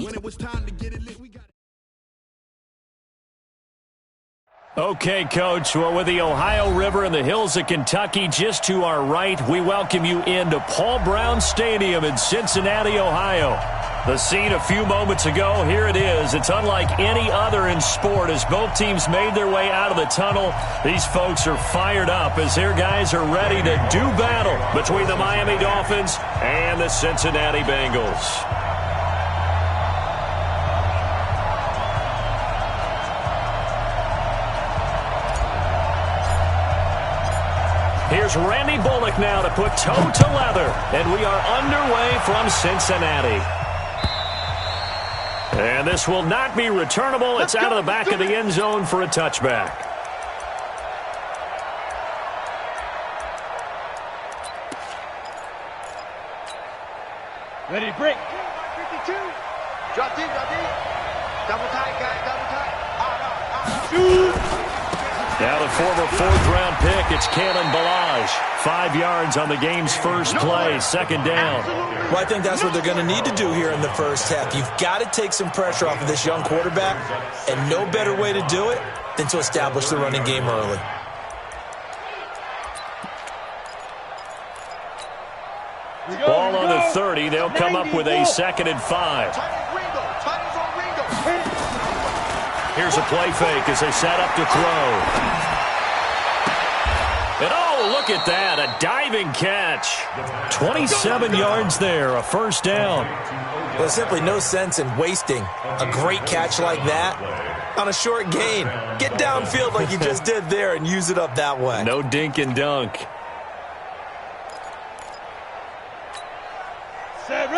When it was time to get it lit, we got it. Okay, Coach, well, with the Ohio River and the hills of Kentucky just to our right, we welcome you into Paul Brown Stadium in Cincinnati, Ohio. The scene a few moments ago, here it is. It's unlike any other in sport as both teams made their way out of the tunnel. These folks are fired up as their guys are ready to do battle between the Miami Dolphins and the Cincinnati Bengals. Here's Randy Bullock now to put toe to leather, and we are underway from Cincinnati. And this will not be returnable. It's out of the back of the end zone for a touchback. Ready to break. 52. Drop deep, drop deep. Double tight, guys, double tight. Now the former fourth-round pick, it's Kalen Ballage. 5 yards on the game's first play, second down. Well, I think that's what they're going to need to do here in the first half. You've got to take some pressure off of this young quarterback, and no better way to do it than to establish the running game early. Ball on the 30. They'll come up with a 2nd and 5. Here's a play fake as they set up to throw. And oh, look at that, a diving catch. 27 yards there, a first down. There's simply no sense in wasting a great catch like that on a short gain. Get downfield like you just did there and use it up that way. No dink and dunk.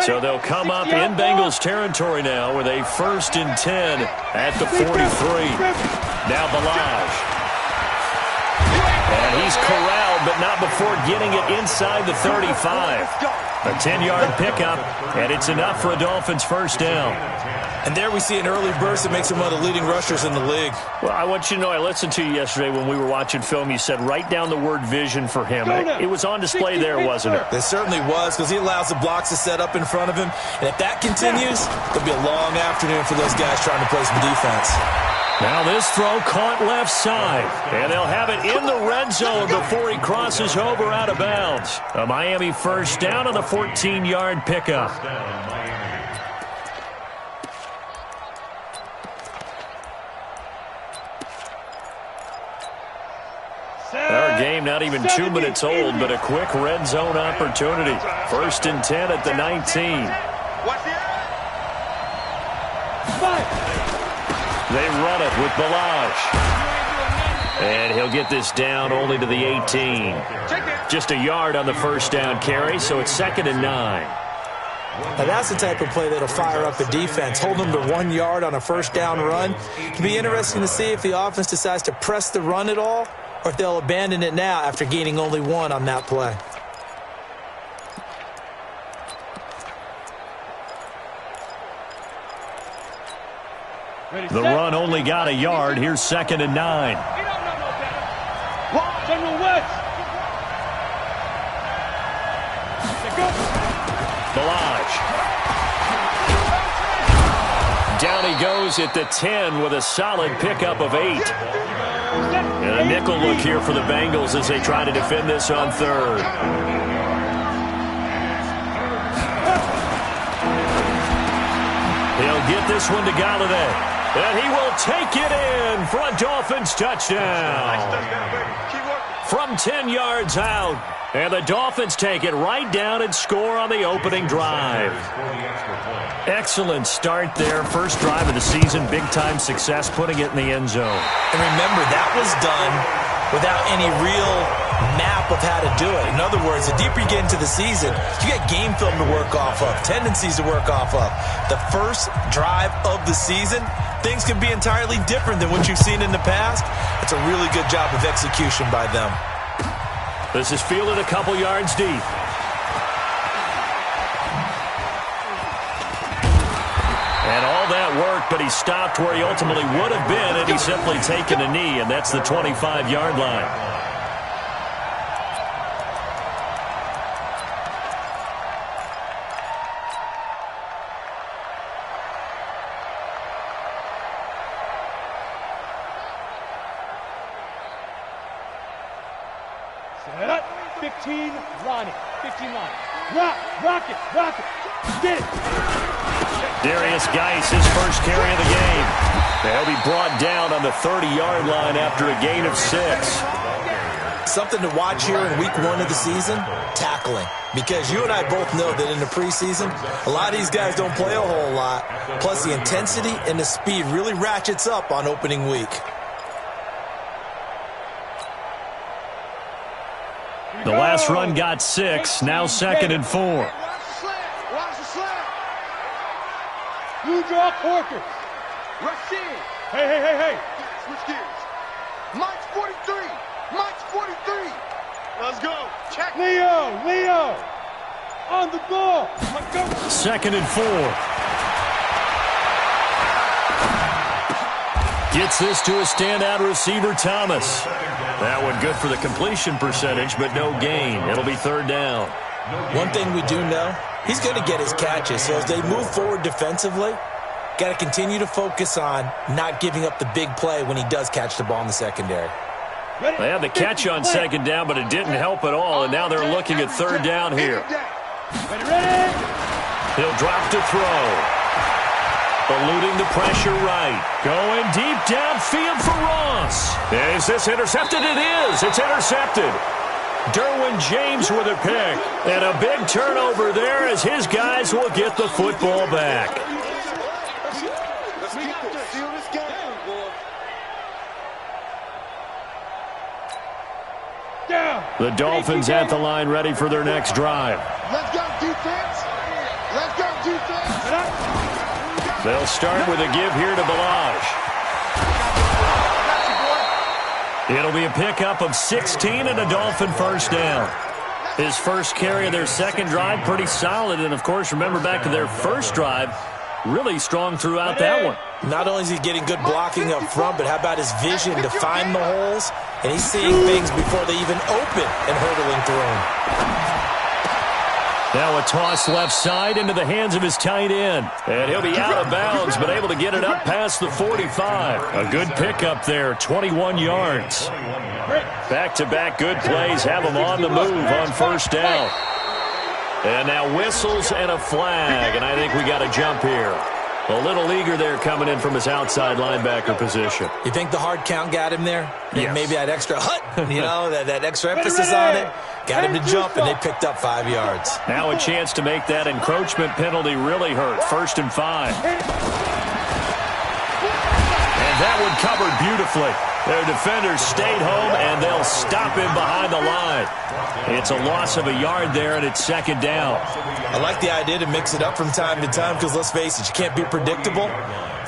So they'll come up in Bengals territory now with a 1st and 10 at the 43. Now Ballage. And he's corralled, but not before getting it inside the 35. A 10-yard pickup, and it's enough for a Dolphins first down. And there we see an early burst that makes him one of the leading rushers in the league. Well, I want you to know, I listened to you yesterday when we were watching film. You said write down the word vision for him. It was on display there, wasn't it? It certainly was, because he allows the blocks to set up in front of him. And if that continues, there'll be a long afternoon for those guys trying to play some defense. Now this throw caught left side, and they'll have it in the red zone before he crosses over out of bounds. A Miami first down on the 14-yard pickup. Our game not even 2 minutes old, but a quick red zone opportunity. 1st and 10 at the 19. They run it with Ballage. And he'll get this down only to the 18. Just a yard on the first down carry, so it's 2nd and 9. Now that's the type of play that'll fire up the defense. Hold them to 1 yard on a first down run. It'll be interesting to see if the offense decides to press the run at all, or if they'll abandon it now after gaining only 1 on that play. The run only got a yard. Here's 2nd and 9. Ballage. Down he goes at the 10 with a solid pickup of 8. And a nickel look here for the Bengals as they try to defend this on 3rd. He'll get this one to Galladay. And he will take it in for a Dolphins touchdown. From 10 yards out. And the Dolphins take it right down and score on the opening drive. Excellent start there. First drive of the season. Big-time success putting it in the end zone. And remember, that was done without any real map of how to do it. In other words, the deeper you get into the season, you get game film to work off of, tendencies to work off of. The first drive of the season, things can be entirely different than what you've seen in the past. It's a really good job of execution by them. This is fielded a couple yards deep. And all that worked, but he stopped where he ultimately would have been had he simply taken a knee, and that's the 25-yard line. 15 line it. 15 line. Rock it. Get it. Darius Geis, his first carry of the game. He'll be brought down on the 30-yard line after a gain of 6. Something to watch here in week 1 of the season, tackling. Because you and I both know that in the preseason, a lot of these guys don't play a whole lot. Plus, the intensity and the speed really ratchets up on opening week. The last run got 6, now 2nd and 4. Watch the slant. You draw Corker. Rush in. Hey. Switch gears. Mike's 43. Mike's 43. Let's go. Check. Leo. On the ball. Let's go. 2nd and 4. Gets this to a standout receiver, Thomas. That one good for the completion percentage, but no gain. It'll be 3rd down. One thing we do know, he's going to get his catches. So as they move forward defensively, got to continue to focus on not giving up the big play when he does catch the ball in the secondary. They had the catch on 2nd down, but it didn't help at all, and now they're looking at 3rd down here. Ready. He'll drop to throw. Eluding the pressure right. Going deep downfield for Ross. Is this intercepted? It is. It's intercepted. Derwin James with a pick. And a big turnover there as his guys will get the football back. Let's keep this. Seal this game, boy. Down. The Dolphins at the line ready for their next drive. Let's go, defense. Let's go, defense. They'll start with a give here to Balaj. It'll be a pickup of 16 and a Dolphin first down. His first carry of their second drive, pretty solid. And, of course, remember back to their first drive, really strong throughout that one. Not only is he getting good blocking up front, but how about his vision to find the holes? And he's seeing things before they even open and hurdling through them. Now a toss left side into the hands of his tight end. And he'll be out of bounds, but able to get it up past the 45. A good pickup there, 21 yards. Back-to-back good plays have him on the move on first down. And now whistles and a flag, and I think we got a jump here. A little eager there coming in from his outside linebacker position. You think the hard count got him there? Yes. Maybe that extra that extra emphasis on it. Got him to jump, and they picked up 5 yards. Now a chance to make that encroachment penalty really hurt. 1st and 5. And that one covered beautifully. Their defenders stayed home, and they'll stop him behind the line. It's a loss of a yard there, and it's 2nd down. I like the idea to mix it up from time to time because, let's face it, you can't be predictable.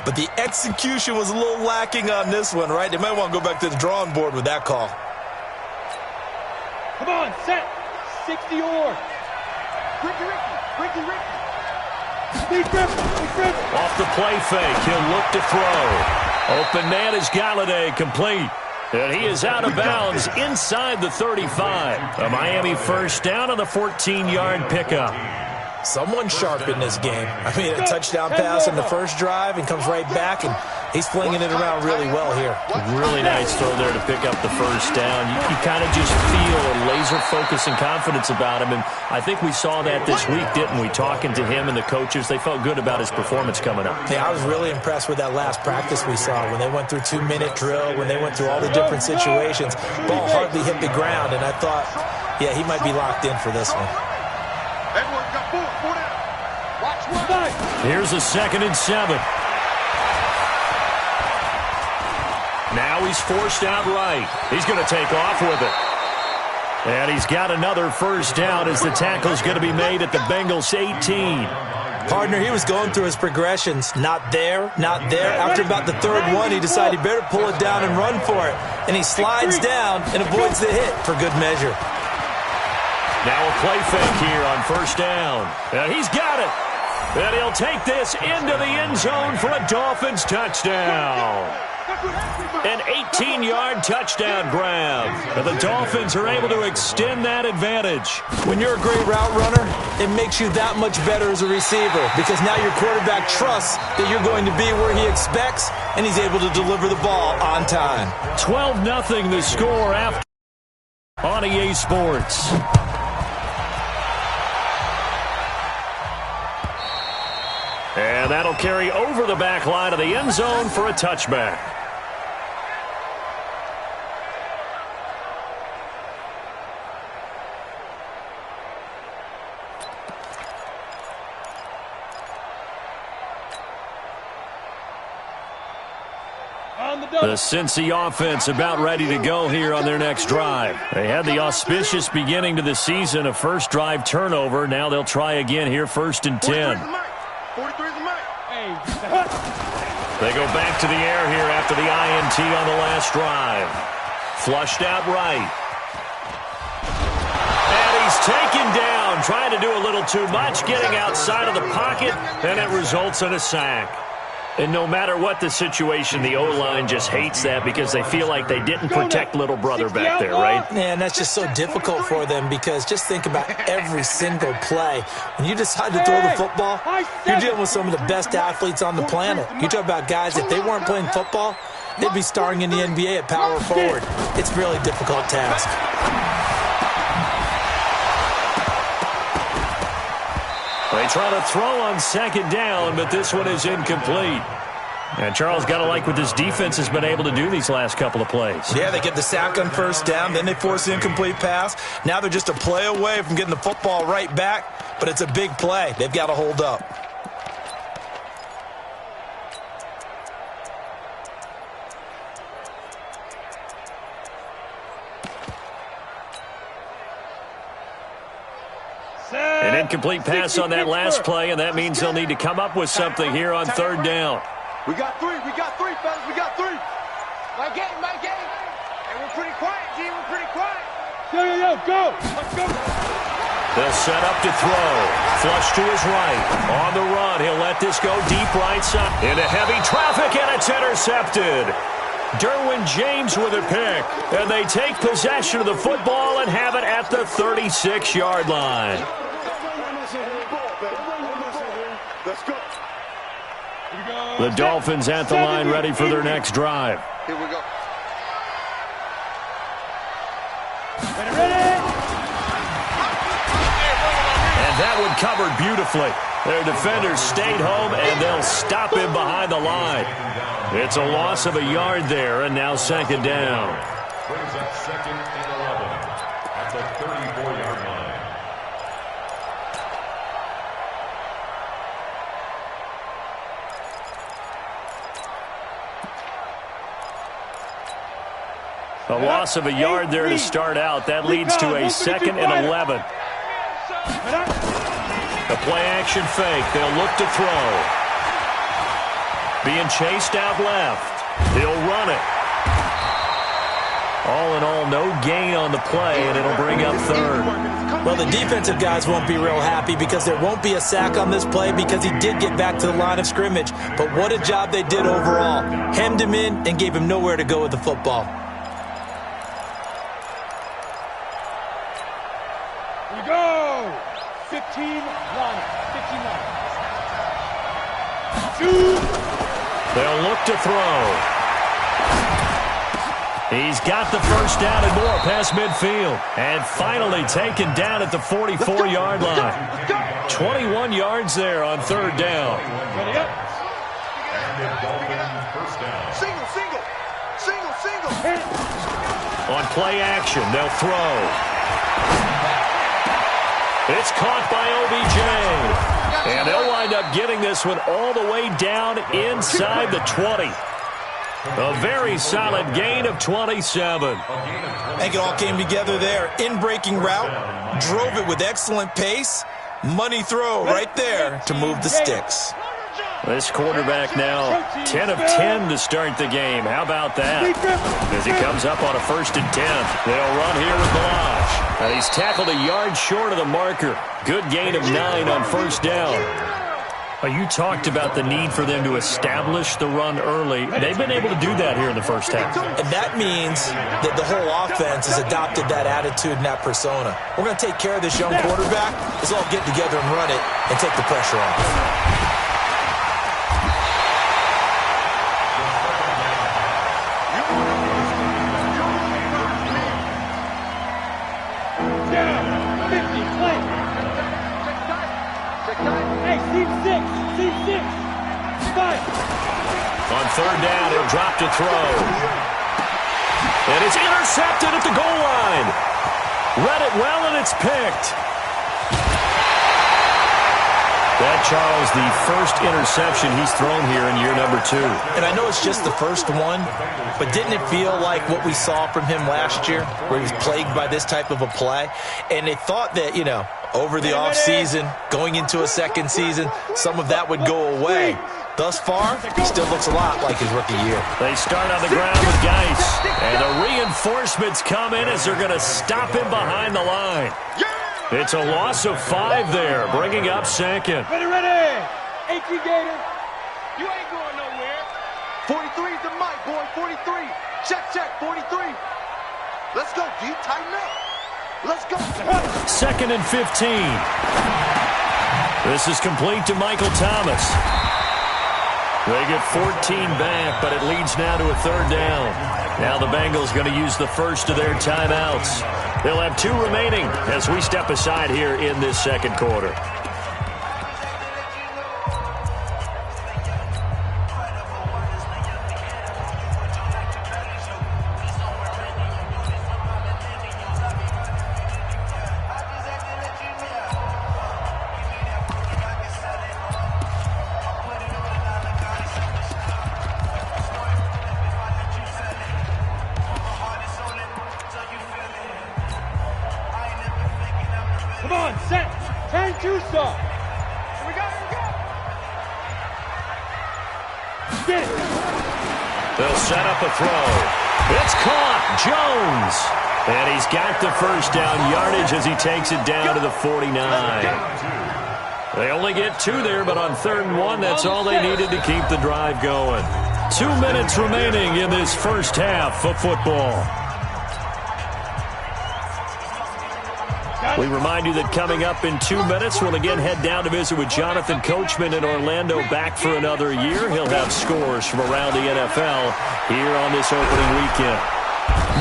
But the execution was a little lacking on this one, right? They might want to go back to the drawing board with that call. Come on, set. 60 or. Ricky. Off the play fake, he'll look to throw. Open man is Galladay, complete. And he is out of bounds inside the 35. A Miami first down on the 14-yard pickup. Someone sharp in this game. I mean, a touchdown pass on the first drive and comes right back, and he's flinging it around really well here. Really nice throw there to pick up the first down. You kind of just feel a laser focus and confidence about him, and I think we saw that this week, didn't we? Talking to him and the coaches, they felt good about his performance coming up. Yeah, I was really impressed with that last practice we saw when they went through 2-minute drill, when they went through all the different situations. Ball hardly hit the ground, and I thought, yeah, he might be locked in for this one. Everyone got four down. Watch one. Here's a 2nd and 7. Now he's forced out right. He's going to take off with it. And he's got another first down as the tackle's going to be made at the Bengals 18. Partner, he was going through his progressions. Not there, not there. After about the 3rd one, he decided he better pull it down and run for it. And he slides down and avoids the hit for good measure. Now a play fake here on first down. And he's got it. And he'll take this into the end zone for a Dolphins touchdown. An 18-yard touchdown grab. And the Dolphins are able to extend that advantage. When you're a great route runner, it makes you that much better as a receiver because now your quarterback trusts that you're going to be where he expects, and he's able to deliver the ball on time. 12-0 the score after. on EA Sports. And that'll carry over the back line of the end zone for a touchback. The Cincy offense about ready to go here on their next drive. They had the auspicious beginning to the season, a first drive turnover. Now they'll try again here, 1st and 10. 43 is the mic. They go back to the air here after the INT on the last drive. Flushed out right. And he's taken down, trying to do a little too much, getting outside of the pocket, and it results in a sack. And no matter what the situation, the O-line just hates that because they feel like they didn't protect little brother back there, right? Man, that's just so difficult for them because just think about every single play. When you decide to throw the football, you're dealing with some of the best athletes on the planet. You talk about guys, if they weren't playing football, they'd be starring in the NBA at power forward. It's a really difficult task. They try to throw on 2nd down, but this one is incomplete. And Charles, got to like what this defense has been able to do these last couple of plays. Yeah, they get the sack on 1st down, then they force the incomplete pass. Now they're just a play away from getting the football right back, but it's a big play. They've got to hold up. An incomplete pass on that last play, and that means they'll need to come up with something here on 3rd down. We got three, fellas, we got 3. My game. And we're pretty quiet, G, we're pretty quiet. Yo, go. Let's go. They'll set up to throw. Flush to his right. On the run, he'll let this go deep right side. Into heavy traffic, and it's intercepted. Derwin James with a pick, and they take possession of the football and have it at the 36-yard line. Let's go. The Dolphins at the line ready for their next drive. Here we go. And that one covered beautifully. Their defenders stayed home, and they'll stop him behind the line. It's a loss of a yard there, and now 2nd down. Brings up 2nd and 11 at the 34-yard line. A loss of a yard there to start out. That leads to a 2nd and 11. The play-action fake. They'll look to throw. Being chased out left. He'll run it. All in all, no gain on the play, and it'll bring up 3rd. Well, the defensive guys won't be real happy because there won't be a sack on this play because he did get back to the line of scrimmage. But what a job they did overall. Hemmed him in and gave him nowhere to go with the football. We go. 15 line. 15 line. They'll look to throw. He's got the 1st down and more past midfield. And finally taken down at the 44-yard line. 21 yards there on 3rd down. Ready up. And the Dolphins 1st down. Single. On play action, they'll throw. It's caught by OBJ. And they'll wind up getting this one all the way down inside the 20. A very solid gain of 27. I think it all came together there. In-breaking route, drove it with excellent pace. Money throw right there to move the sticks. This quarterback now 10 of 10 to start the game. How about that? As he comes up on a 1st and 10. They'll run here with Balazs. And he's tackled a yard short of the marker. Good gain of 9 on 1st down. You talked about the need for them to establish the run early. They've been able to do that here in the 1st half. And that means that the whole offense has adopted that attitude and that persona. We're going to take care of this young quarterback. Let's all get together and run it and take the pressure off. Team 6. Team 6. Fight. On third down, he'll drop to throw. And it's intercepted at the goal line. Read it well, and it's picked. That, Charles, the first interception he's thrown here in year number 2. And I know it's just the first one, but didn't it feel like what we saw from him last year, where he was plagued by this type of a play? And they thought that, you know, over the offseason, going into a second season, some of that would go away. Thus far, he still looks a lot like his rookie year. They start on the ground with Geis, and the reinforcements come in as they're going to stop him behind the line. It's a loss of 5 there, bringing up second. Ready. 18 Gator. You ain't going nowhere. 43 is the mic, boy. 43. Check. 43. Let's go, D. Tighten up. Let's go. Second and 15. This is complete to Michael Thomas. They get 14 back, but it leads now to a third down. Now the Bengals going to use the first of their timeouts. They'll have 2 remaining as we step aside here in this second quarter. Come on, set. Turn juice up. Here we go. Get it. They'll set up a throw. It's caught. Jones. And he's got the first down yardage as he takes it down to the 49. They only get 2 there, but on 3rd and 1, that's all they needed to keep the drive going. 2 minutes remaining in this first half of football. We remind you that coming up in 2 minutes, we'll again head down to visit with Jonathan Coachman in Orlando, back for another year. He'll have scores from around the NFL here on this opening weekend.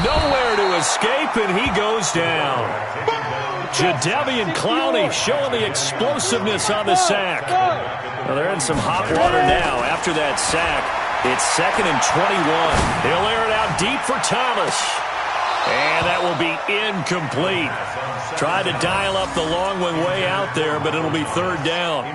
Nowhere to escape, and he goes down. Jadeveon Clowney showing the explosiveness on the sack. Well, they're in some hot water now after that sack. It's 2nd and 21. He'll air it out deep for Thomas. And that will be incomplete. Tried to dial up the long one way out there, but it'll be 3rd down.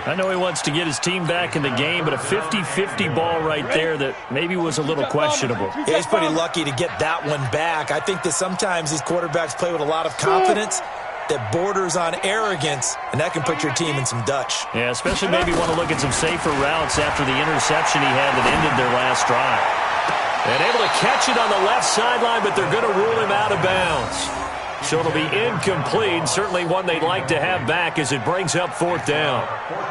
I know he wants to get his team back in the game, but a 50-50 ball right there that maybe was a little questionable. Yeah, he's pretty lucky to get that one back. I think that sometimes these quarterbacks play with a lot of confidence that borders on arrogance, and that can put your team in some Dutch. Yeah, especially maybe want to look at some safer routes after the interception he had that ended their last drive. And able to catch it on the left sideline, but they're going to rule him out of bounds. So it'll be incomplete. Certainly one they'd like to have back as it brings up 4th down.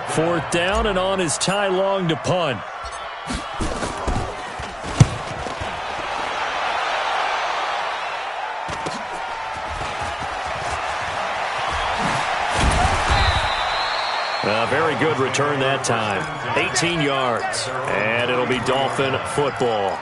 4th down, and on is Ty Long to punt. A very good return that time. 18 yards. And it'll be Dolphin football.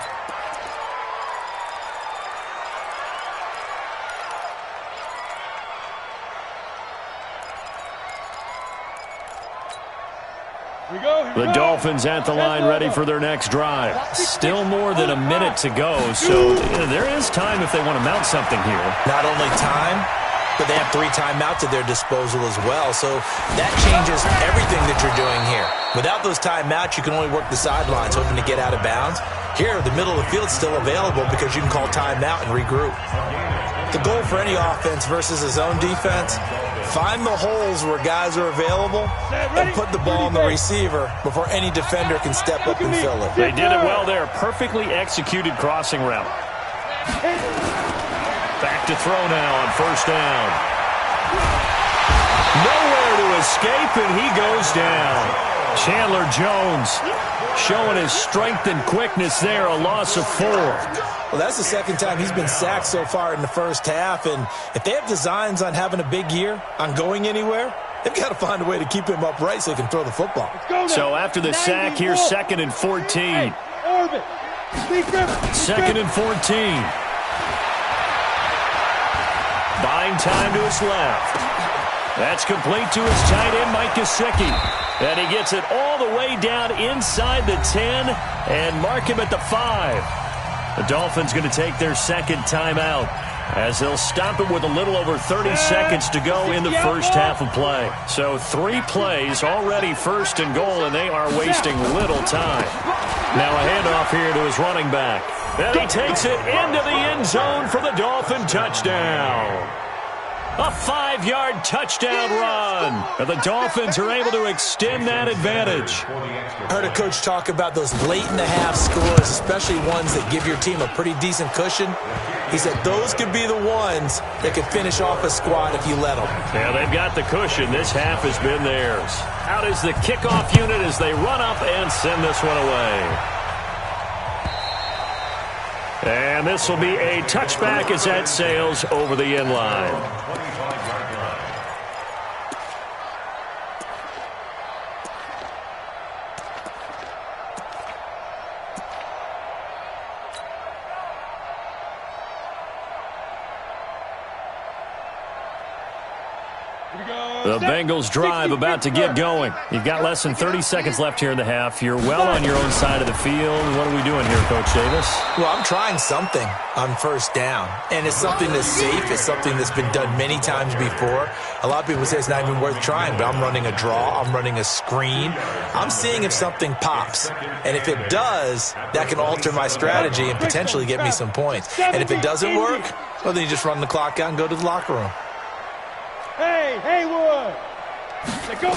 The Dolphins at the line ready for their next drive. Still more than a minute to go, so there is time if they want to mount something here. Not only time, but they have 3 timeouts at their disposal as well, so that changes everything that you're doing here. Without those timeouts, you can only work the sidelines, hoping to get out of bounds. Here, the middle of the field is still available because you can call timeout and regroup. The goal for any offense versus a zone defense, find the holes where guys are available and put the ball on the receiver before any defender can step up and fill it. They did it well there. Perfectly executed crossing route. Back to throw now on 1st down. Nowhere to escape, and he goes down. Chandler Jones showing his strength and quickness there, a loss of 4. Well, that's the 2nd time he's been sacked so far in the first half, and if they have designs on having a big year, on going anywhere, they've got to find a way to keep him upright so he can throw the football. So after the sack, here's 2nd and 14. 2nd and 14. Buying time to his left. That's complete to his tight end, Mike Gesicki. And he gets it all the way down inside the 10 and mark him at the 5. The Dolphins going to take their second timeout as they'll stop it with a little over 30 seconds to go in the first half of play. So 3 plays already first and goal, and they are wasting little time. Now a handoff here to his running back. And he takes it into the end zone for the Dolphin touchdown. A 5-yard touchdown run. And the Dolphins are able to extend that advantage. I heard a coach talk about those late-in-the-half scores, especially ones that give your team a pretty decent cushion. He said those could be the ones that could finish off a squad if you let them. Yeah, they've got the cushion. This half has been theirs. Out is the kickoff unit as they run up and send this one away. And this will be a touchback as that sails over the end line. The Bengals drive about to get going. You've got less than 30 seconds left here in the half. You're well on your own side of the field. What are we doing here, Coach Davis? Well, I'm trying something on first down, and it's something that's safe. It's something that's been done many times before. A lot of people say it's not even worth trying, but I'm running a draw. I'm running a screen. I'm seeing if something pops, and if it does, that can alter my strategy and potentially get me some points. And if it doesn't work, well, then you just run the clock out and go to the locker room. Hey, Haywood! Let's go!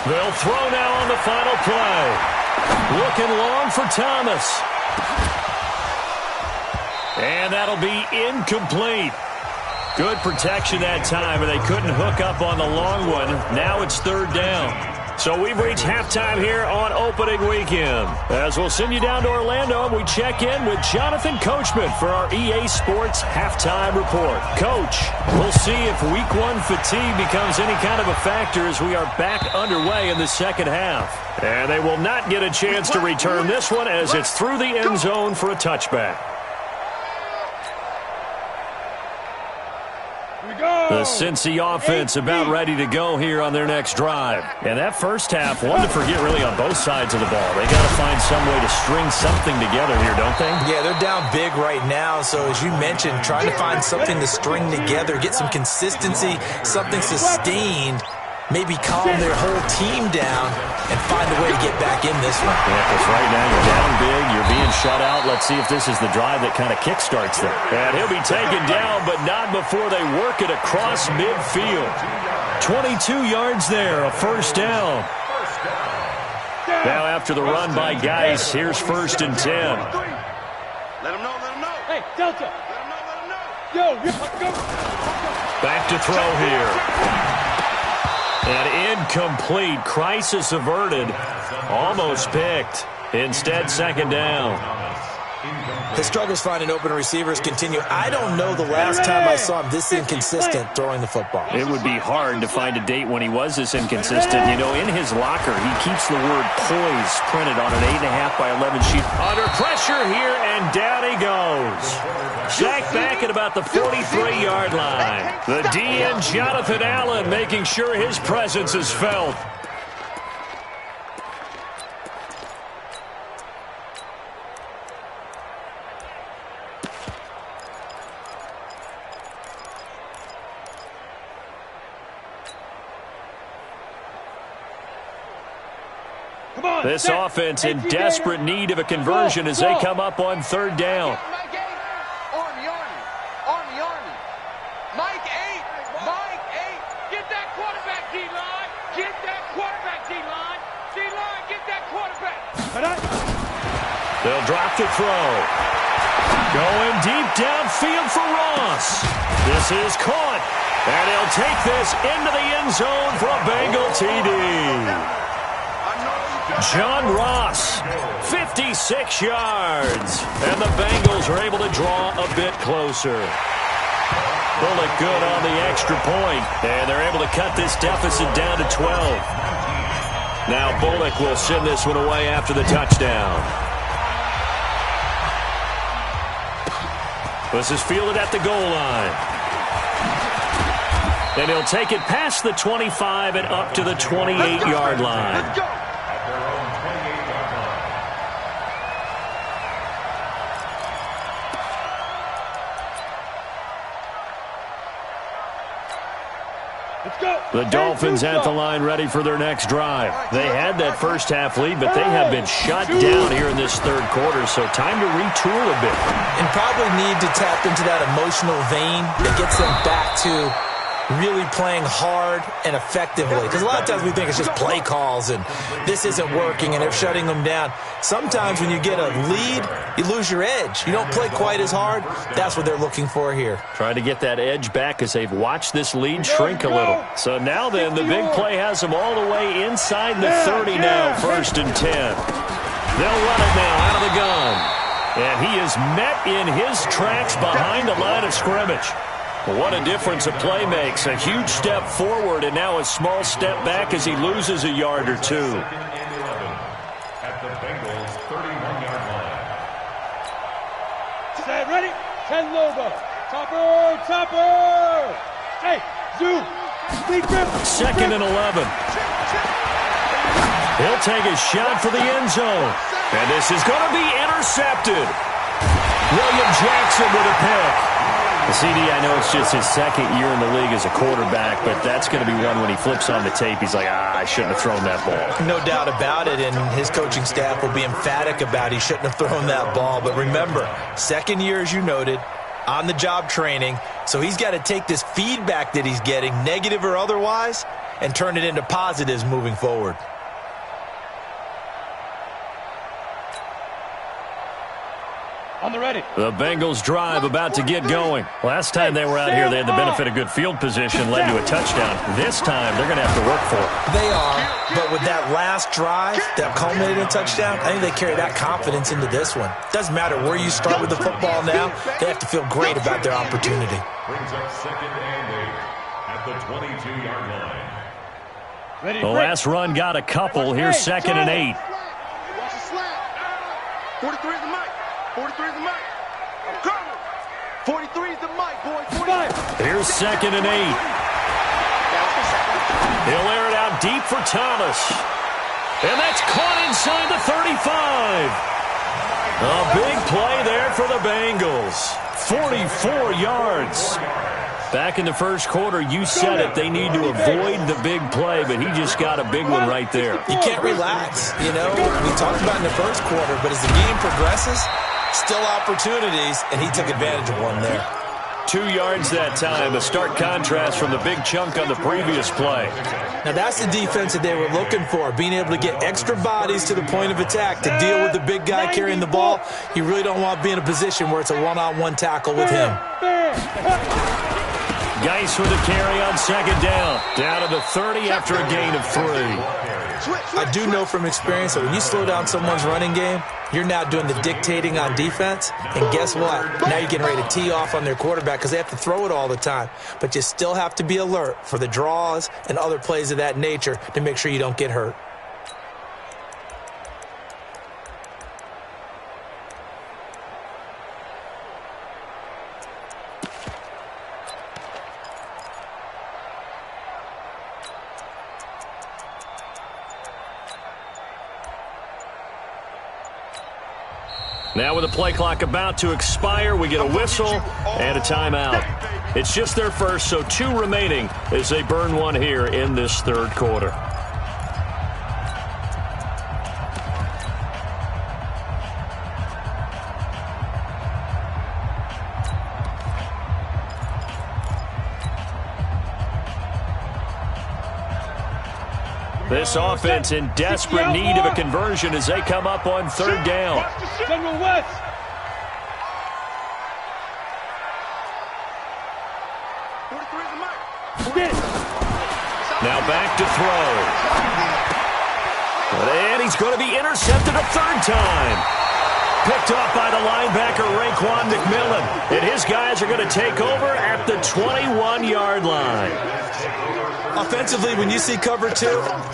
They'll throw now on the final play. Looking long for Thomas. And that'll be incomplete. Good protection that time, and they couldn't hook up on the long one. Now it's third down. So we've reached halftime here on opening weekend. As we'll send you down to Orlando, and we check in with Jonathan Coachman for our EA Sports Halftime Report. Coach, we'll see if Week 1 fatigue becomes any kind of a factor as we are back underway in the second half. And they will not get a chance to return this one as it's through the end zone for a touchback. The Cincy offense about ready to go here on their next drive. And that first half, one to forget really on both sides of the ball. They got to find some way to string something together here, don't they? Yeah, they're down big right now. So as you mentioned, trying to find something to string together, get some consistency, something sustained, maybe calm their whole team down and find a way to get back in this one. Yeah, because right now you're down big, you're being shut out. Let's see if this is the drive that kind of kickstarts them. And he'll be taken down, but not before they work it across midfield. 22 yards there, a first down. Now after the run by Geis, here's first and 10. Let him know, let him know. Hey, Delta! Let him know, let him know. Go! Back to throw here. And incomplete. Crisis averted. Almost picked. Instead, second down. His struggles finding open receivers continue. I don't know the last time I saw him this inconsistent throwing the football. It would be hard to find a date when he was this inconsistent. You know, in his locker, he keeps the word poise printed on an 8.5 by 11 sheet. Under pressure here, and down he goes. Sacked back at about the 43-yard line. The DN, Jonathan Allen, making sure his presence is felt. This offense in desperate need of a conversion as they come up on third down. Army. Mike 8. Get that quarterback, D-line. Get that quarterback, D-line. D-line, get that quarterback. They'll drop the throw. Going deep downfield for Ross. This is caught. And he'll take this into the end zone for a Bengal TD. John Ross, 56 yards. And the Bengals are able to draw a bit closer. Bullock good on the extra point. And they're able to cut this deficit down to 12. Now Bullock will send this one away after the touchdown. This is fielded at the goal line. And he'll take it past the 25 and up to the 28-yard line. Let's go. At their own 28-yard line. Let's go. The Dolphins at the line ready for their next drive. They had that first half lead, but they have been shut down here in this third quarter, so time to retool a bit. And probably need to tap into that emotional vein that gets them back to really playing hard and effectively. Because a lot of times we think it's just play calls and this isn't working and they're shutting them down. Sometimes when you get a lead, you lose your edge. You don't play quite as hard. That's what they're looking for here. Trying to get that edge back as they've watched this lead shrink a little. So now then, the big play has them all the way inside the 30 now, 1st and 10. They'll run it now out of the gun. And he is met in his tracks behind the line of scrimmage. What a difference a play makes. A huge step forward and now a small step back as he loses a yard or two. At the Bengals' 31-yard line. Set, ready? 10 logo. Topper, topper. Hey, zoom. Speed grip. 2nd and 11. He'll take a shot for the end zone. And this is going to be intercepted. William Jackson with a pick. CD, I know it's just his second year in the league as a quarterback, but that's going to be one when he flips on the tape, he's like, I shouldn't have thrown that ball. No doubt about it, and his coaching staff will be emphatic about he shouldn't have thrown that ball. But remember, second year, as you noted, on-the-job training, so he's got to take this feedback that he's getting, negative or otherwise, and turn it into positives moving forward. On the ready. The Bengals drive about to get going. Last time they were out here, they had the benefit of good field position, led to a touchdown. This time, they're going to have to work for it. They are, but with that last drive that culminated in a touchdown, I think they carry that confidence into this one. Doesn't matter where you start with the football now, they have to feel great about their opportunity. Brings up 2nd and 8 at the 22-yard line. Ready, The last run got a couple. Here's 2nd and 8. Watch the slant. 43 is the mic. 43 is the mic. I'm coming. 43 is the mic, boy. 45. Here's 2nd and 8. He'll air it out deep for Thomas. And that's caught inside the 35. A big play there for the Bengals. 44 yards. Back in the first quarter, you said it. They need to avoid the big play, but he just got a big one right there. You can't relax. You know, we talked about in the first quarter, but as the game progresses, still opportunities, and he took advantage of one there. 2 yards that time, a stark contrast from the big chunk on the previous play. Now that's the defense that they were looking for, being able to get extra bodies to the point of attack to deal with the big guy carrying the ball. You really don't want to be in a position where it's a one-on-one tackle with him. Geis with a carry on 2nd down. Down to the 30 after a gain of 3. I do know from experience that when you slow down someone's running game, you're now doing the dictating on defense. And guess what? Now you're getting ready to tee off on their quarterback because they have to throw it all the time. But you still have to be alert for the draws and other plays of that nature to make sure you don't get hurt. Now with the play clock about to expire, we get a whistle and a timeout. It's just their first, so 2 remaining as they burn one here in this third quarter. This offense in desperate need of a conversion as they come up on 3rd down. General West. Now back to throw. And he's going to be intercepted a 3rd time. Picked off by the linebacker, Raekwon McMillan. And his guys are going to take over at the 21-yard line. Offensively, when you see cover 2,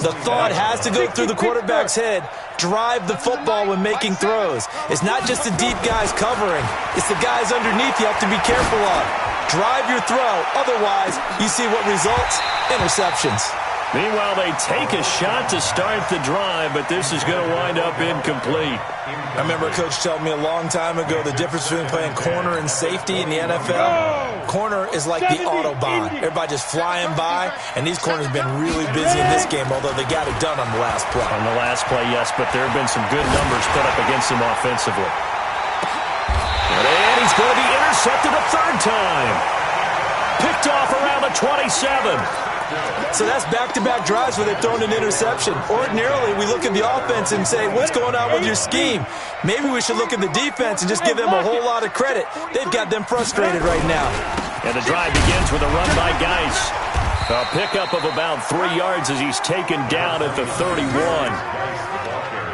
the thought has to go through the quarterback's head. Drive the football when making throws. It's not just the deep guys covering. It's the guys underneath you have to be careful of. drive your throw. Otherwise, you see what results? Interceptions. Meanwhile, they take a shot to start the drive, but this is going to wind up incomplete. I remember a coach telling me a long time ago the difference between playing corner and safety in the NFL. Corner is like the Autobahn. Everybody just flying by, and these corners have been really busy in this game, although they got it done on the last play. On the last play, yes, but there have been some good numbers put up against them offensively. And he's going to be intercepted a third time. Picked off around the 27. So that's back-to-back drives where they've thrown an interception. Ordinarily, we look at the offense and say, what's going on with your scheme? Maybe we should look at the defense and just give them a whole lot of credit. They've got them frustrated right now. And the drive begins with a run by Geis. A pickup of about 3 yards as he's taken down at the 31.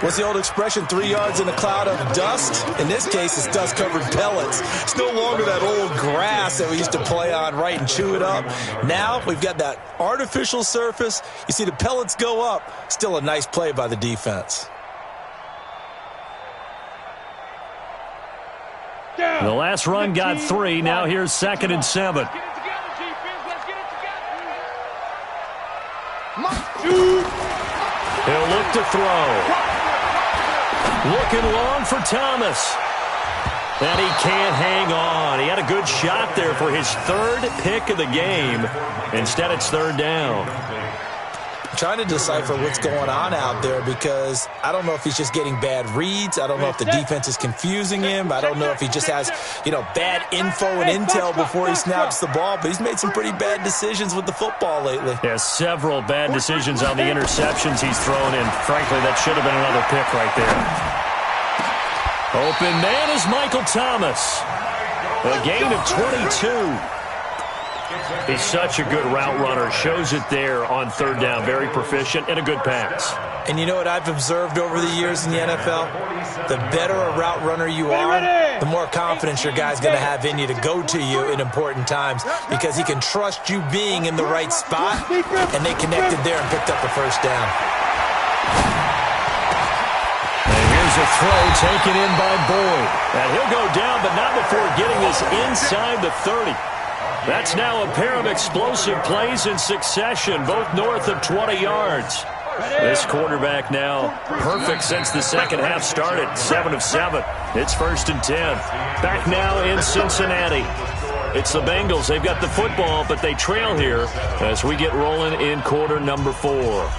What's the old expression, 3 yards in a cloud of dust? In this case, it's dust-covered pellets. It's no longer that old grass that we used to play on, right, and chew it up. Now we've got that artificial surface. You see the pellets go up. Still a nice play by the defense. The last run got 3. Now here's 2nd and 7. He'll look to throw. Looking long for Thomas. And he can't hang on. He had a good shot there for his 3rd pick of the game. Instead, it's 3rd down. I'm trying to decipher what's going on out there because I don't know if he's just getting bad reads. I don't know if the defense is confusing him. I don't know if he just has, bad info and intel before he snaps the ball. But he's made some pretty bad decisions with the football lately. Yeah, several bad decisions on the interceptions he's thrown in. Frankly, that should have been another pick right there. Open man is Michael Thomas. A gain of 22. He's such a good route runner. Shows it there on 3rd down. Very proficient and a good pass. And you know what I've observed over the years in the NFL? The better a route runner you are, the more confidence your guy's going to have in you to go to you in important times because he can trust you being in the right spot, and they connected there and picked up the 1st down. A throw taken in by Boyd. And he'll go down, but not before getting this inside the 30. That's now a pair of explosive plays in succession, both north of 20 yards. This quarterback now perfect since the second half started, 7 of 7. It's 1st and 10. Back now in Cincinnati. It's the Bengals. They've got the football, but they trail here as we get rolling in quarter number 4.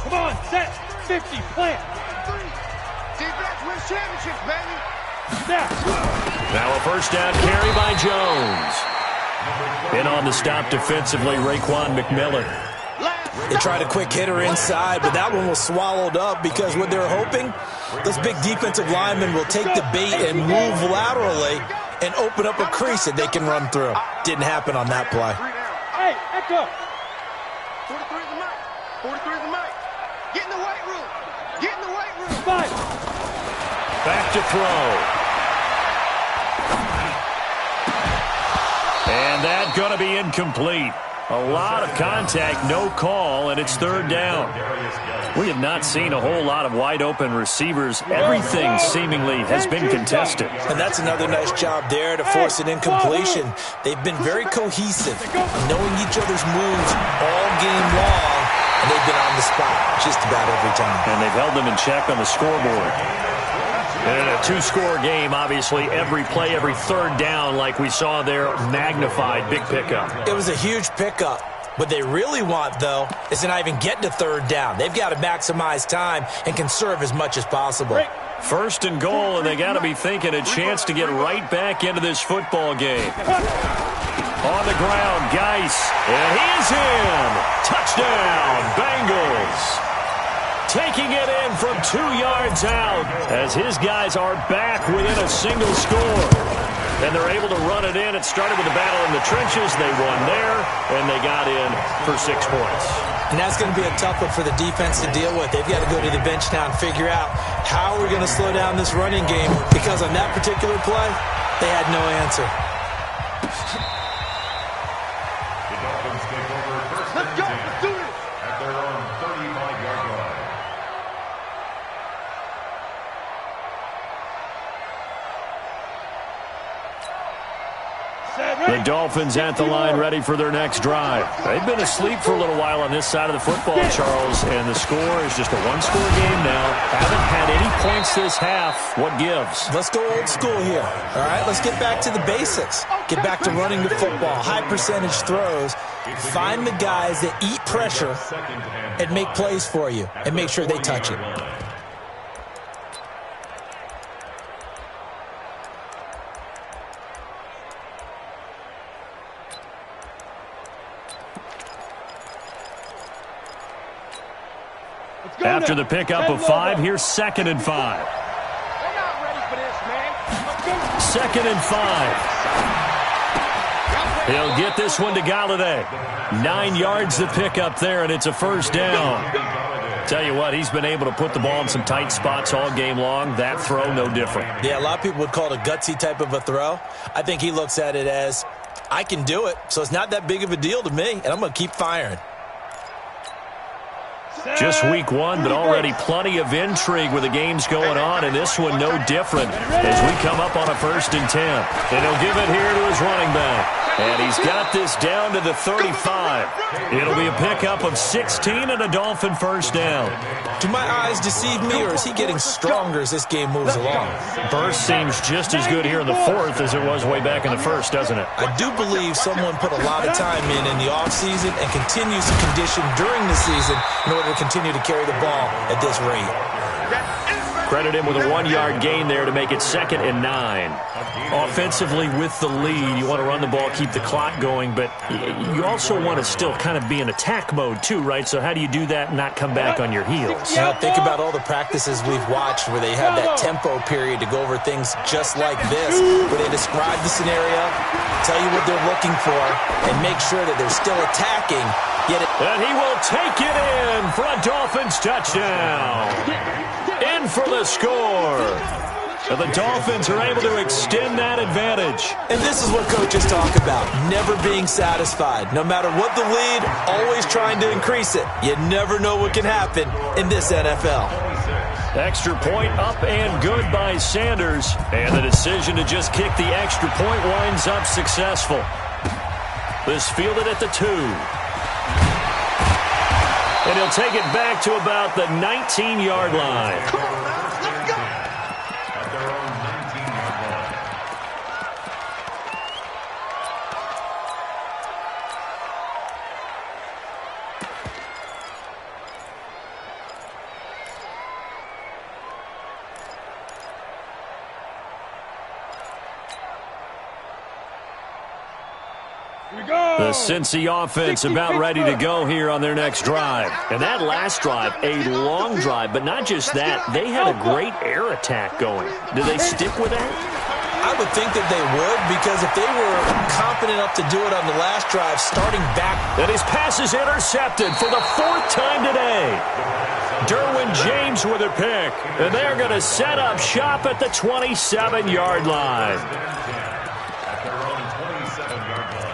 Come on, set, 50, plant. Defense wins championships, baby. Now a 1st down carry by Jones. In on the stop defensively, Raekwon McMillan. They tried a quick hitter inside, but that one was swallowed up because what they're hoping, those big defensive linemen will take the bait and move laterally and open up a crease that they can run through. Didn't happen on that play. Hey, echo. 43 is the mic. 43 is the mic. Get in the weight room. Get in the weight room. 5. Back to throw. And that's going to be incomplete. A lot of contact, no call, and it's 3rd down. We have not seen a whole lot of wide-open receivers. Everything seemingly has been contested. And that's another nice job there to force an incompletion. They've been very cohesive, knowing each other's moves all game long, and they've been on the spot just about every time. And they've held them in check on the scoreboard. And in a 2-score game, obviously, every play, every 3rd down, like we saw there, magnified, big pickup. It was a huge pickup. What they really want, though, is to not even get to 3rd down. They've got to maximize time and conserve as much as possible. 1st and goal, and they got to be thinking a chance to get right back into this football game. On the ground, Geis, and he is in. Touchdown, Bengals. Taking it in from 2 yards out as his guys are back within a single score. And they're able to run it in. It started with a battle in the trenches. They won there, and they got in for 6 points. And that's going to be a tough one for the defense to deal with. They've got to go to the bench now and figure out how we're going to slow down this running game because on that particular play, they had no answer. The Dolphins take over first. Let's go. Let's do this. At their own 35-yard line. The Dolphins at the line ready for their next drive. They've been asleep for a little while on this side of the football, Charles, and the score is just a one-score game now. Haven't had any points this half. What gives? Let's go old school here. All right, let's get back to the basics. Get back to running the football, high percentage throws. Find the guys that eat pressure and make plays for you and make sure they touch it. After the pickup of 5, here's 2nd and 5. They're not ready for this, man. 2nd and 5. He'll get this one to Galladay. 9 yards to pick up there, and it's a first down. Tell you what, he's been able to put the ball in some tight spots all game long. That throw, no different. Yeah, a lot of people would call it a gutsy type of a throw. I think he looks at it as, I can do it, so it's not that big of a deal to me, and I'm going to keep firing. Just week 1, but already plenty of intrigue with the games going on, and this one no different as we come up on a 1st and 10. And he'll give it here to his running back. And he's got this down to the 35. It'll be a pickup of 16 and a Dolphin first down. Do my eyes deceive me, or is he getting stronger as this game moves along? Burst seems just as good here in the 4th as it was way back in the 1st, doesn't it? I do believe someone put a lot of time in the offseason and continues to condition during the season in order to continue to carry the ball at this rate. Credit him with a 1-yard gain there to make it 2nd and 9. Offensively with the lead, you want to run the ball, keep the clock going, but you also want to still kind of be in attack mode too, right? So how do you do that and not come back on your heels? Think about all the practices we've watched where they have that tempo period to go over things just like this, where they describe the scenario, tell you what they're looking for, and make sure that they're still attacking. And he will take it in for a Dolphins touchdown. In for the score. And the Dolphins are able to extend that advantage. And this is what coaches talk about, never being satisfied. No matter what the lead, always trying to increase it. You never know what can happen in this NFL. Extra point up and good by Sanders. And the decision to just kick the extra point winds up successful. This fielded at the 2. And he'll take it back to about the 19-yard line. Come on, man. Let's go. At their own 19-yard line. The Cincy offense about ready to go here on their next drive. And that last drive, a long drive, but not just that. They had a great air attack going. Do they stick with that? I would think that they would, because if they were confident enough to do it on the last drive, starting back. And his pass is intercepted for the 4th time today. Derwin James with a pick. And they're going to set up shop at the 27-yard line. At their own 27-yard line.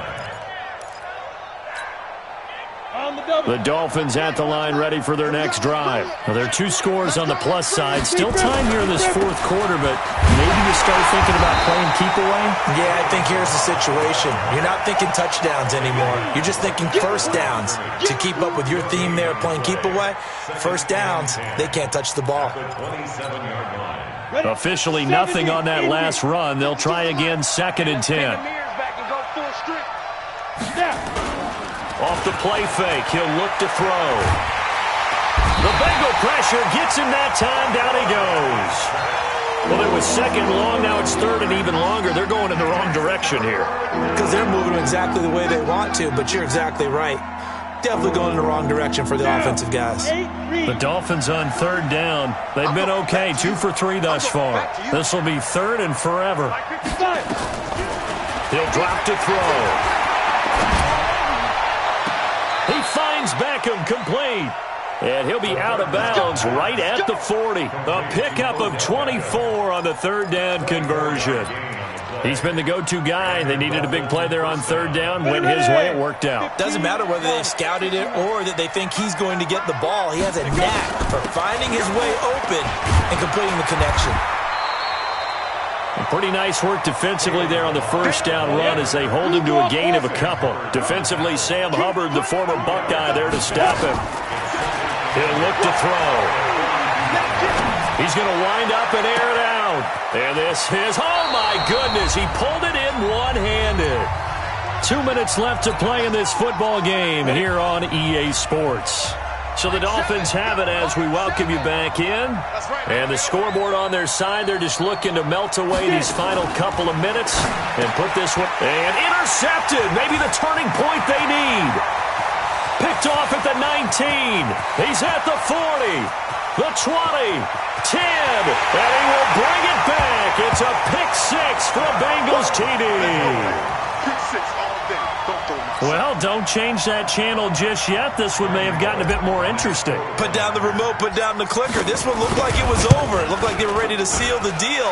The Dolphins at the line ready for their next drive. Now, there are 2 scores on the plus side. Still time here in this 4th quarter, but maybe you start thinking about playing keep away? Yeah, I think here's the situation. You're not thinking touchdowns anymore. You're just thinking first downs. To keep up with your theme there, playing keep away, first downs, they can't touch the ball. 27-yard line. Officially nothing on that last run. They'll try again 2nd and 10. Off the play fake, he'll look to throw. The Bengal pressure gets him that time. Down he goes. Well, it was 2nd long. Now it's 3rd and even longer. They're going in the wrong direction here. Because they're moving exactly the way they want to, but you're exactly right. Definitely going in the wrong direction for the offensive guys. The Dolphins on 3rd down. They've been okay, 2 for 3 thus far. This will be 3rd and forever. He'll drop to throw. He finds Beckham complete. And he'll be out of bounds right at the 40. A pickup of 24 on the 3rd down conversion. He's been the go-to guy. They needed a big play there on 3rd down. Went his way. It worked out. Doesn't matter whether they've scouted it or that they think he's going to get the ball. He has a knack for finding his way open and completing the connection. Pretty nice work defensively there on the first down run as they hold him to a gain of a couple. Defensively, Sam Hubbard, the former Buckeye, there to stop him. He'll look to throw. He's going to wind up and air it out. And this is, oh my goodness, he pulled it in one-handed. 2 minutes left to play in this football game here on EA Sports. So the Dolphins have it as we welcome you back in. And the scoreboard on their side, they're just looking to melt away these final couple of minutes and put this one. And intercepted, maybe the turning point they need. Picked off at the 19. He's at the 40, the 20, 10, and he will bring it back. It's a pick six for a Bengals TD. Pick six all day. Don't throw my... Well, don't change that channel just yet. This one may have gotten a bit more interesting. Put down the remote, put down the clicker. This one looked like it was over. It looked like they were ready to seal the deal.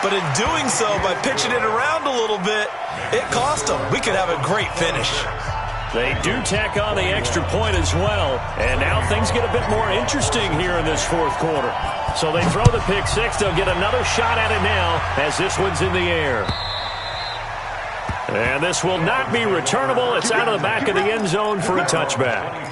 But in doing so, by pitching it around a little bit, it cost them. We could have a great finish. They do tack on the extra point as well. And now things get a bit more interesting here in this fourth quarter. So they throw the pick six. They'll get another shot at it now as this one's in the air. And this will not be returnable. It's out of the back of the end zone for a touchback.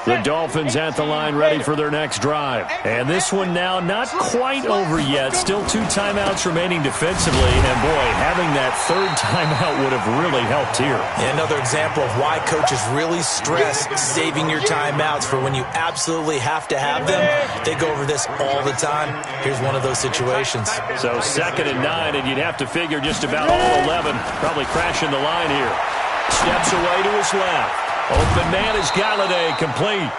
The Dolphins at the line ready for their next drive. And this one now not quite over yet. Still 2 timeouts remaining defensively. And, boy, having that third timeout would have really helped here. Another example of why coaches really stress saving your timeouts for when you absolutely have to have them. They go over this all the time. Here's one of those situations. So 2nd and 9, and you'd have to figure just about all 11 probably crashing the line here. Steps away to his left. Open man is Galladay, complete.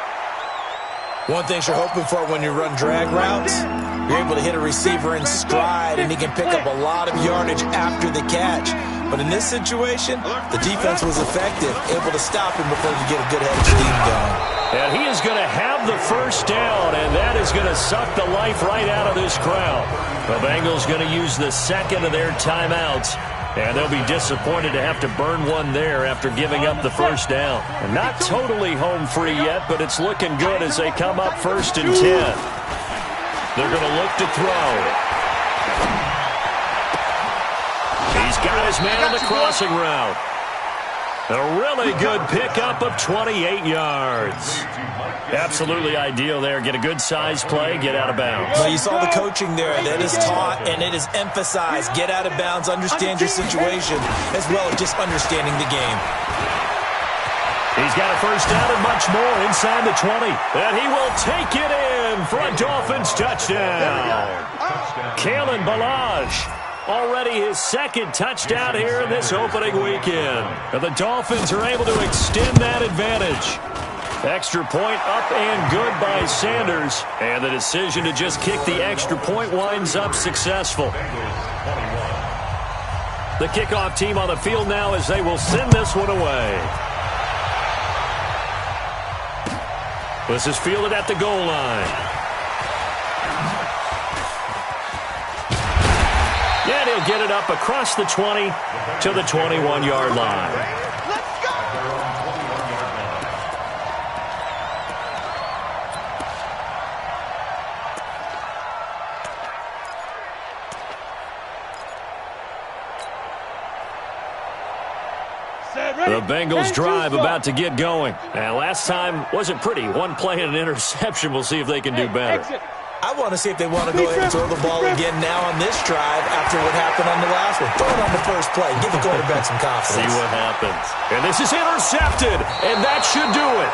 One thing you're hoping for when you run drag routes, you're able to hit a receiver in stride, and he can pick up a lot of yardage after the catch. But in this situation, the defense was effective, able to stop him before you get a good head of steam going. And he is going to have the first down, and that is going to suck the life right out of this crowd. The Bengals going to use the second of their timeouts. And they'll be disappointed to have to burn one there after giving up the first down. And not totally home free yet, but it's looking good as they come up 1st and 10. They're going to look to throw. He's got his man on the crossing route. A really good pickup of 28 yards. Absolutely ideal there. Get a good size play, get out of bounds. Well, you saw the coaching there. That is taught and it is emphasized. Get out of bounds, understand your situation, as well as just understanding the game. He's got a first down and much more inside the 20. And he will take it in for a Dolphins touchdown. Kalen Ballage. Already his 2nd touchdown here in this opening weekend. And the Dolphins are able to extend that advantage. Extra point up and good by Sanders. And the decision to just kick the extra point winds up successful. The kickoff team on the field now as they will send this one away. This is fielded at the goal line. And he'll get it up across the 20 to the 21-yard line. Let's go! The Bengals drive about to get going. And last time wasn't pretty. One play and an interception. We'll see if they can do better. I want to see if they want to go ahead and throw the ball again now on this drive after what happened on the last one. Throw it on the first play. Give the quarterback some confidence. See what happens. And this is intercepted, and that should do it.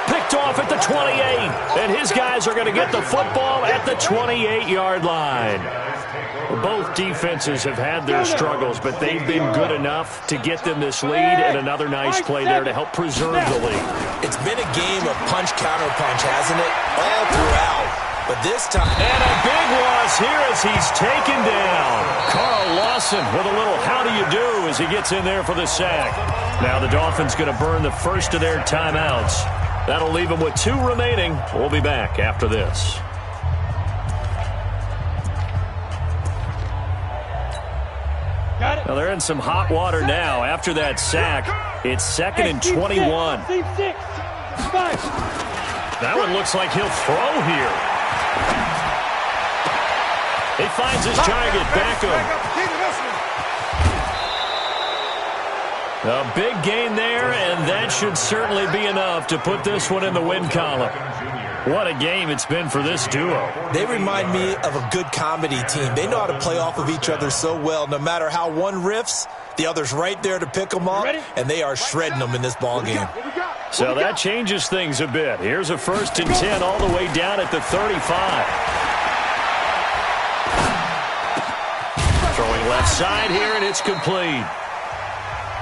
Picked off at the 28, and his guys are going to get the football at the 28-yard line. Both defenses have had their struggles, but they've been good enough to get them this lead, and another nice play there to help preserve the lead. It's been a game of punch-counter-punch, hasn't it? All throughout. But this time... And a big loss here as he's taken down. Carl Lawson with a little how do you do as he gets in there for the sack. Now the Dolphins going to burn the first of their timeouts. That'll leave them with 2 remaining. We'll be back after this. Now they're in some hot water now. After that sack, it's 2nd and 21. That one looks like he'll throw here. He finds his target, Beckham. A big gain there, and that should certainly be enough to put this one in the win column. What a game it's been for this duo. They remind me of a good comedy team. They know how to play off of each other so well. No matter how one riffs, the other's right there to pick them up, and they are shredding them in this ball game. So that changes things a bit. Here's a 1st and 10 all the way down at the 35. Throwing left side here, and it's complete.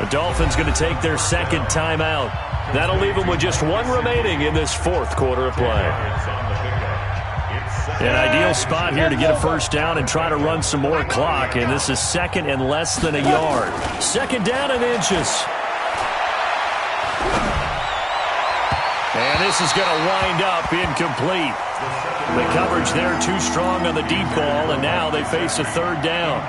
The Dolphins going to take their second timeout. That'll leave them with just one remaining in this 4th quarter of play. An ideal spot here to get a first down and try to run some more clock, and this is 2nd and less than a yard. 2nd down and inches. And this is going to wind up incomplete. The coverage there too strong on the deep ball, and now they face a 3rd down.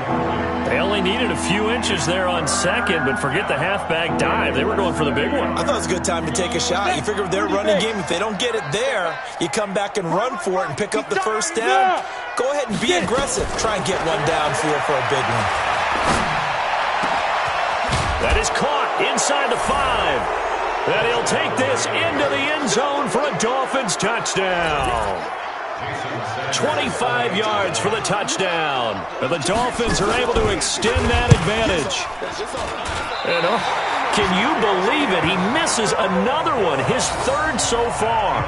They only needed a few inches there on 2nd, but forget the halfback dive. They were going for the big one. I thought it was a good time to take a shot. You figure with their running game, if they don't get it there, you come back and run for it and pick up the first down. Go ahead and be aggressive. Try and get one downfield for a big one. That is caught inside the 5. And he'll take this into the end zone for a Dolphins touchdown. 25 yards for the touchdown. And the Dolphins are able to extend that advantage. And can you believe it? He misses another one, his 3rd so far.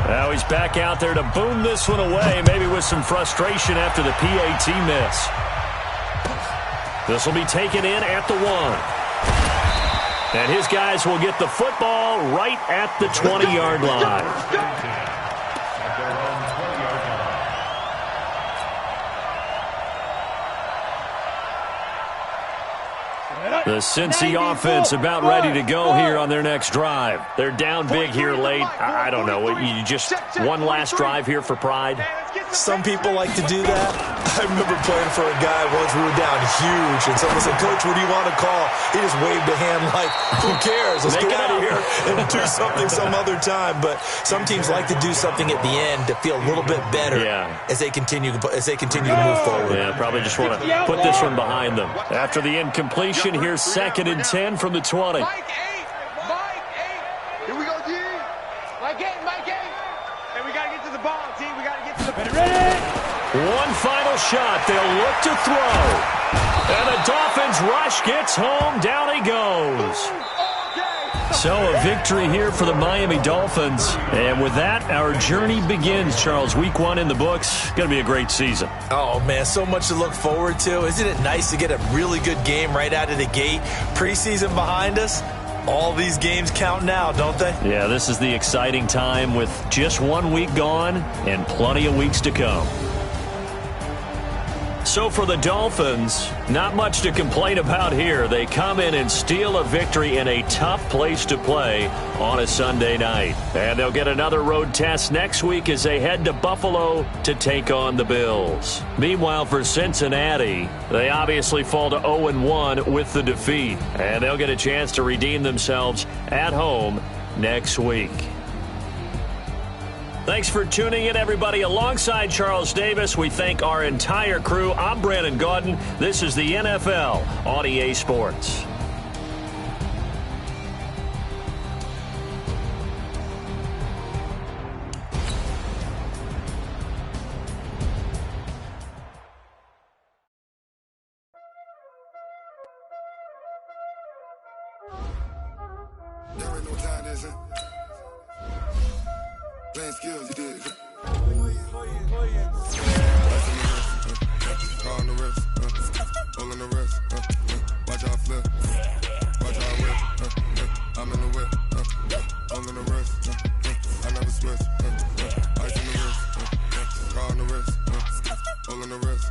Now he's back out there to boom this one away, maybe with some frustration after the PAT miss. This will be taken in at the 1. And his guys will get the football right at the 20-yard line. The Cincy offense about ready to go here on their next drive. They're down big here late. I don't know. You just one last drive here for pride? Some people like to do that. I remember playing for a guy once. We were down huge, and someone said, "Coach, what do you want to call?" He just waved a hand like, "Who cares? Let's get out of here and do something some other time." But some teams like to do something at the end to feel a little bit better as they continue to move forward. Yeah, probably just want to put this one behind them. After the incompletion, here's 2nd and 10 from the 20. Mike 8. Here we go, G. Mike 8. And we got to get to the ball, team. We got to get to the ball. Ready? One final shot. They'll look to throw. And the Dolphins rush gets home. Down he goes. So a victory here for the Miami Dolphins. And with that, our journey begins, Charles. Week 1 in the books. Going to be a great season. Oh, man, so much to look forward to. Isn't it nice to get a really good game right out of the gate? Preseason behind us. All these games count now, don't they? Yeah, this is the exciting time with just 1 week gone and plenty of weeks to come. So for the Dolphins, not much to complain about here. They come in and steal a victory in a tough place to play on a Sunday night. And they'll get another road test next week as they head to Buffalo to take on the Bills. Meanwhile, for Cincinnati, they obviously fall to 0-1 with the defeat. And they'll get a chance to redeem themselves at home next week. Thanks for tuning in, everybody. Alongside Charles Davis, we thank our entire crew. I'm Brandon Gaudin. This is the NFL on EA Sports. There ain't no time, is it? Playing skills, you did. Car on the wrist, all on the wrist, watch out flip, watch out whip, I'm in the whip, all on the wrist, I never switch, ice on the wrist, car on the wrist, all on the wrist.